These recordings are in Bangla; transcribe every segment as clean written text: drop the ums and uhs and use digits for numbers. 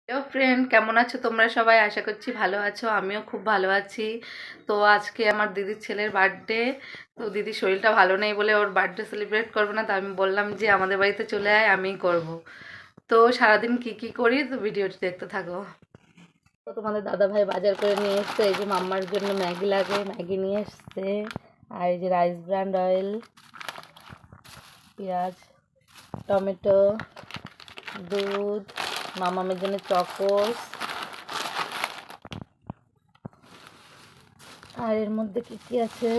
হ্যালো ফ্রেন্ড, কেমন আছো তোমরা সবাই? আশা করছি ভালো আছো। আমিও খুব ভালো আছি। তো আজকে আমার দিদির ছেলের বার্থডে। তো দিদির শরীরটা ভালো নেই বলে ওর বার্থডে সেলিব্রেট করবো না। তো আমি বললাম যে আমাদের বাড়িতে চলে আয়, আমিই করব। তো সারাদিন কি করি তো ভিডিওটি দেখতে থাকো। তো তোমাদের দাদা ভাই বাজার করে নিয়ে এসছে। এই যে মাম্মার জন্য ম্যাগি লাগে, ম্যাগি নিয়ে এসছে। আর এই যে রাইস ব্র্যান্ড অয়েল, পেঁয়াজ, টমেটো, দুধ, মামামের জন্য চকোস। আর এর মধ্যে কি কি আছে?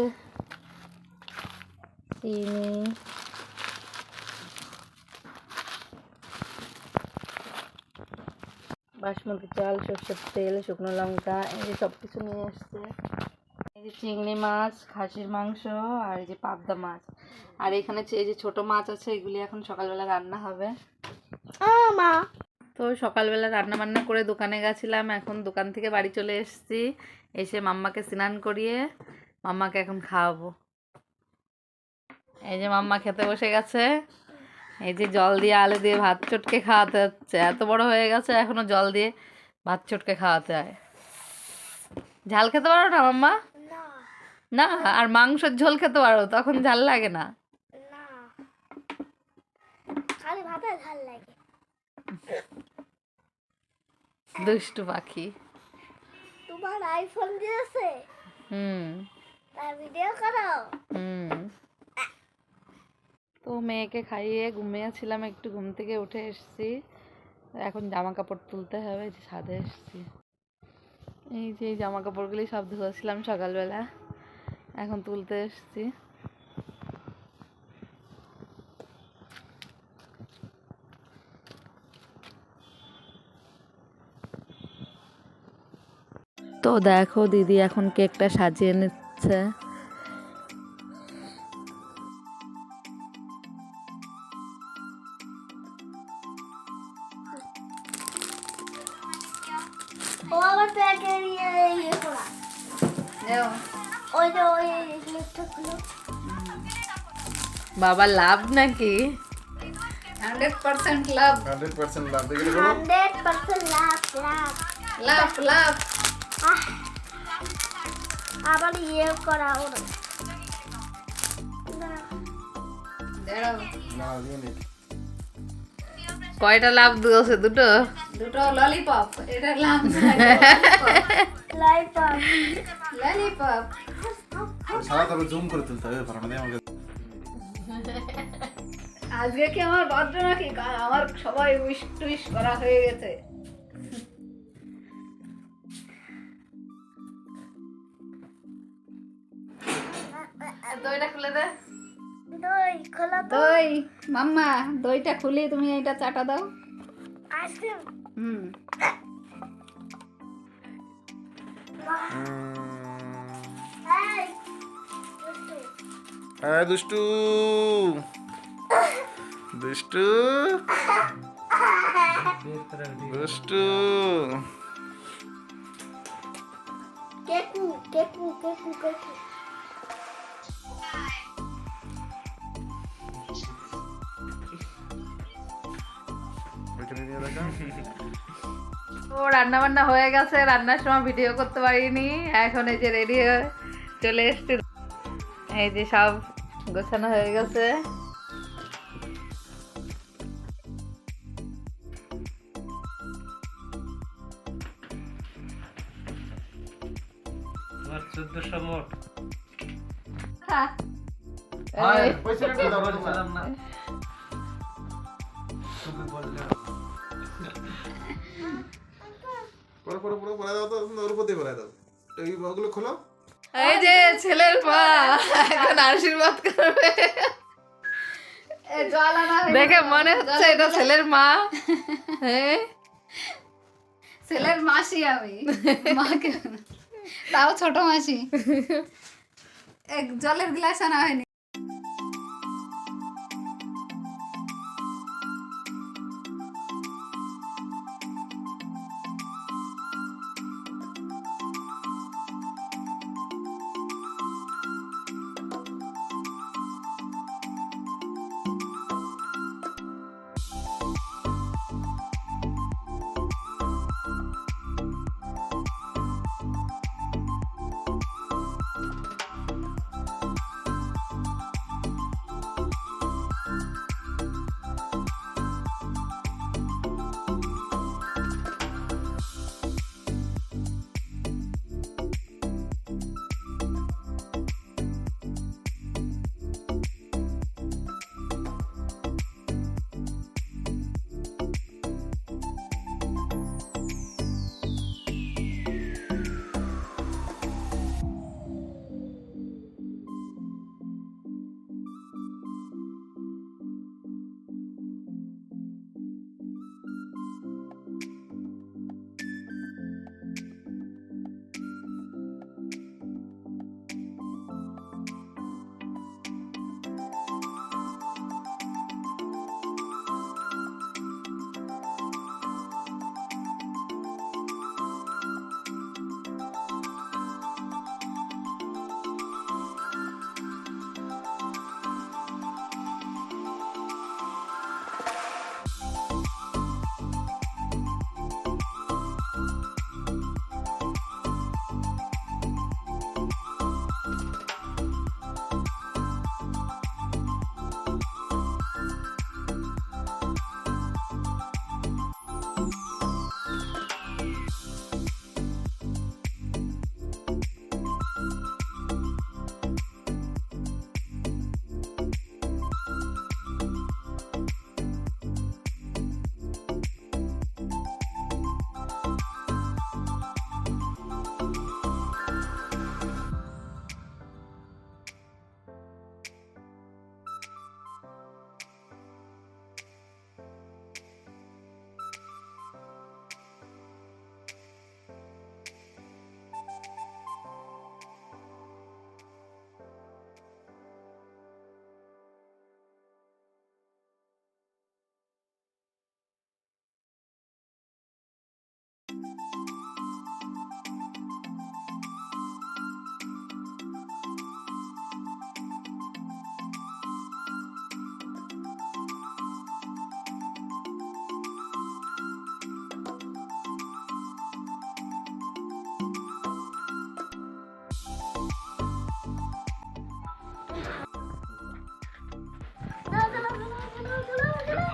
চিনি, বাসমতি চাল, সরষের তেল, শুকনো লঙ্কা, এই যে সব কিছু নিয়ে এসছে। এই যে চিংড়ি মাছ, খাসির মাংস, আর এই যে পাবদা মাছ। আর এখানে এই যে ছোট মাছ আছে, এগুলি এখন সকালবেলা রান্না হবে। মা তো সকালবেলা রান্না বান্না করে দোকানে গেছিলাম, এখন দোকান থেকে বাড়ি চলে এসেছি। এসে মাম্মাকে স্নান করিয়ে মাম্মাকে এখন খাওয়াবো। এই যে মাম্মা খেতে বসে গেছে। এই যে জল দিয়ে আলু দিয়ে ভাত চটকে খাওয়াতে হচ্ছে, এত বড় হয়ে গেছে এখনো জল দিয়ে ভাত চটকে খাওয়াতে হয়। ঝাল খেতে পারো না মাম্মা? না। আর মাংসের ঝোল খেতে পারো, তখন ঝাল লাগে না? খালি ভাতে ঝাল লাগে। দুষ্টু পাখি। তোমার আইফোন দিয়েছে? তার ভিডিও করো। তো মেয়েকে খাইয়ে ঘুমিয়েছিলাম, একটু ঘুম থেকে উঠে এসেছি। এখন জামা কাপড় তুলতে হবে, যে ছাদে এসেছি। এই যে এই জামা কাপড়গুলি সব ধুয়েছিলাম সকালবেলা, এখন তুলতে এসেছি। তো দেখো দিদি এখন কেকটা সাজিয়ে নিচ্ছে। ও আবার প্যাকে ইয়ে করা। ওই যে ওই জিনিসটা খুলো। বাবা লাভ নাকি? 100% লাভ। 100% লাভ। 100% লাভ লাভ লাভ লাভ। আবার ইয়ে করা ওরা। কয়টা লাভ দিয়েছে? দুটো দুটো ললিপপ। এটা লাভ লাইপপ ললিপপ। সারা তবে জুম করে তুলতে হবে, ভাড়া দিয়ে আমাকে। আজকে কি আমার বার্থডে নাকি? আমার সবাই উইশ টুইশ করা হয়ে গেছে। দইটা খুলে দে। দই খোলা তো। দই মাম্মা, দইটা খুলে তুমি এটা চাটা দাও। আইসক্রিম। এই দুষ্টু দুষ্টু দুষ্টু। কেকু কেকু কেকু কেকু। ও রান্না বান্না হয়ে গেছে, রান্নার সময় ভিডিও করতে পারিনি। এখন এই যে রেডি হয়ে চলে এসছি। এই যে সব গোছানো হয়ে গেছে। তোমার 1400 মোট। পয়সা দাও বলছিলাম না, তুমি বললে। পরে পরে পরে পরে দাও তো, ওর উপর দিয়ে পরে দাও। এই ওগুলো খোলো। এই যে ছেলের মা এখন আশীর্বাদ করবে। দেখে মনে হচ্ছে এটা ছেলের মা। হ্যাঁ, ছেলের মাসি আমি, মাকে তাও ছোট মাসি। এক জলের গ্লাস আনা হয়নি।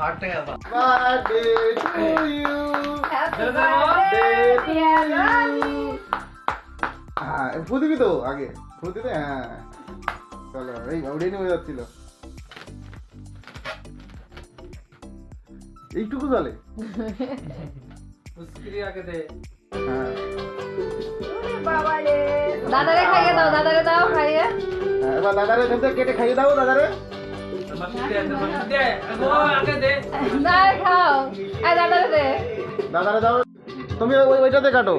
হার্ট টাকা বার্থডে টু ইউ, হ্যাঁ ফু দিবি তো আগে, ফু দিতে, হ্যাঁ চলো এই ওটাই নেমে যাচ্ছিল, এইটুকু চলে, মুশকিল আগে দে হ্যাঁ দাদারে খাইয়ে দাও, দাদারে দাও খাইয়ে। হ্যাঁ, এবার দাদারে এখান থেকে কেটে খাইয়ে দাও দাদারে। মাসি দে ও আগে দে দাদারে খাও, এই দাদারে দে। দাদারে দাও, তুমি ওইটাতে কাটো।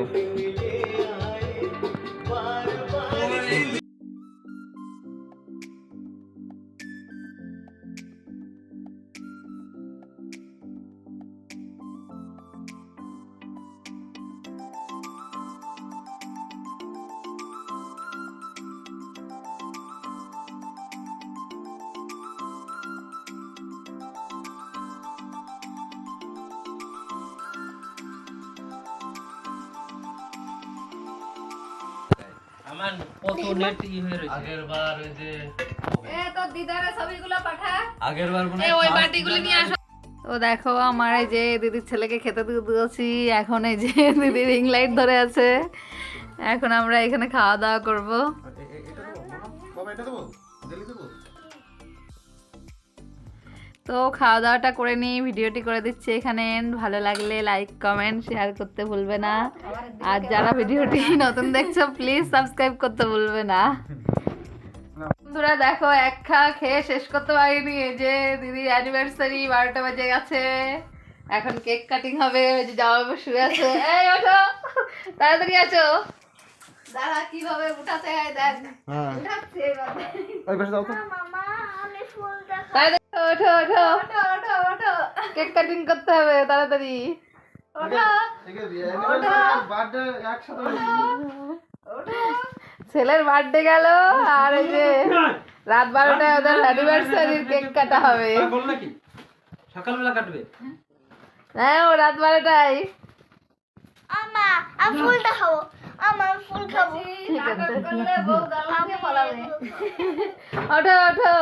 আমার কত নেট হয়ে রয়েছে আগের বার ওই যে এ তো দিদারে ছবিগুলো পাঠা। আগের বার মনে এ ওই বাটিগুলো নিয়ে আসো। তো দেখো আমার এই যে দিদির ছেলেকে খেতে দিয়েছি, এখন এই যে দিদি রিং লাইট ধরে আছে, এখন আমরা এখানে খাওয়া দাওয়া করব। বাবা এটা দেবো, জেলি দেবো। তো খাওয়া দাওয়াটা করে নিই, ভিডিওটি করে দিচ্ছি এখানে end। ভালো লাগলে লাইক কমেন্ট শেয়ার করতে ভুলবে না, আর যারা ভিডিওটি নতুন দেখছো প্লিজ সাবস্ক্রাইব করতে ভুলবে না। বন্ধুরা দেখো এক খেয়ে শেষ করতে পারিনি, এই যে দিদির অ্যানিভার্সারি 12টা বাজে গেছে, এখন কেক কাটিং হবে। ওই যে জামা বাবু শুয়ে আছে, এই ওঠো তাড়াতাড়ি আছো। দাঁড়া কিভাবে উঠাতে হয় দেখ, হ্যাঁ উঠাচ্ছে এবার। ওই পাশে দাও তো। মামা আমি ফুল দেখা তাড়াতাড়ি ওঠো ওঠো, ওঠো ওঠো ওঠো। কেক কাটিং করতে হবে তাড়াতাড়ি। ওঠো ঠিক আছে, অ্যানিভার্সারি বার্থডে একসাথে ওঠো। ছেলের বার্থডে গেল, আর এই যে রাত 12টায় ওদের অ্যানিভার্সারির কেক কাটা হবে। বল নাকি সকালবেলা কাটবে হ্যাঁ ও রাত 12টায়। আমা আমি ফুল দেখাবো, আমার ফুল খাবো। ঠিক আছে, করলে বউ দালান দিয়ে পালাবে। ওঠো ওঠো।